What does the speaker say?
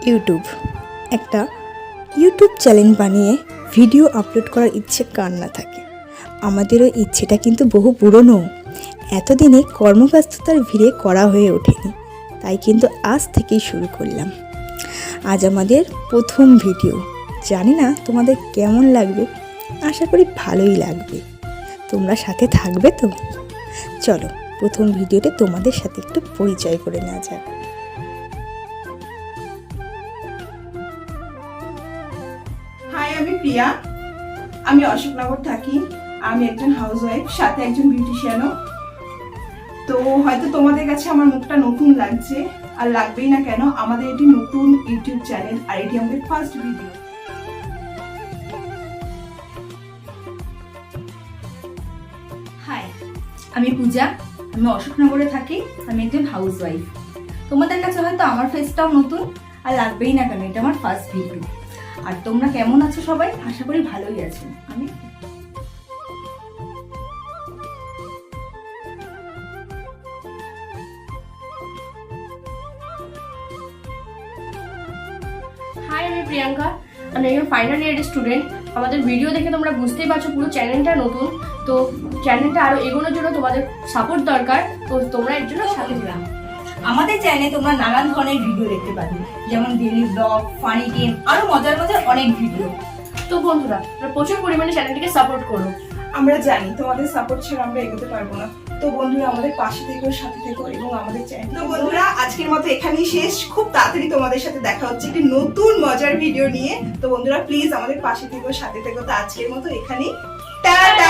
YouTube একটা YouTube channel বানিয়ে video upload করার ইচ্ছে কার না থাকে। আমাদেরও ইচ্ছেটা কিন্তু বহু পুরনো, এতদিনে কর্মব্যস্ততার ভিড়ে করা হয়ে ওঠেনি, তাই কিন্তু আজ থেকেই শুরু করলাম। আজ আমাদের প্রথম ভিডিও, জানি না তোমাদের কেমন লাগবে, আশা করি ভালোই লাগবে। তোমরা সাথে থাকবে তো? চলো প্রথম ভিডিওতে তোমাদের সাথে একটু পরিচয় করে নেওয়া যাক। হাই, আমি প্রিয়া। আমি অশোকনগর থাকি। আমি একজন হাউসওয়াইফ, সাথে একজন বিউটিশিয়ানও। তো হয়তো তোমাদের কাছে আমার মুখটা নতুন লাগছে, আর লাগবেই না কেন, আমাদের এটি নতুন ইউটিউব চ্যানেল, আর এটি আমাদের ফার্স্ট ভিডিও। হাই, আমি পূজা। আমি অশোকনগরে থাকি। আমি একজন হাউসওয়াইফ। তোমাদের কাছে হয়তো আমার ফেসটাও নতুন, আর লাগবেই না কেন, এটা আমার ফার্স্ট ভিডিও। আর তোমরা কেমন আছো সবাই? আশা করি ভালোই আছো। আমি হাই, আমি প্রিয়াঙ্কা। আমি একজন ফাইনাল ইয়ারের স্টুডেন্ট। আমাদের ভিডিও দেখে তোমরা বুঝতেই পারছো পুরো চ্যানেলটা নতুন। তো চ্যানেলটা আরো এগোনোর জন্য তোমাদের সাপোর্ট দরকার, তো তোমরা এর জন্য সাথে দিলাম। আমাদের চ্যানেলে তোমরা নানান ধরনের ভিডিও দেখতে পাবে, যেমন ডেইলি ব্লগ, ফানি গেম, আরো মজার মজার অনেক ভিডিও। তো বন্ধুরা, তোমরা প্রচুর পরিমাণে চ্যানেলটিকে সাপোর্ট করো। আমরা জানি তোমাদের সাপোর্ট ছাড়া আমরা এগোতে পারবো না। তো বন্ধুরা, আমাদের পাশে থেকো, সাথে থেকো, এবং আমাদের চ্যানেল। তো বন্ধুরা, আজকের মতো এখানেই শেষ। খুব তাড়াতাড়ি তোমাদের সাথে দেখা হচ্ছে একটি নতুন মজার ভিডিও নিয়ে। তো বন্ধুরা, প্লিজ আমাদের পাশে থেকো, সাথে থেকো। তো আজকের মতো এখানেই টাটা।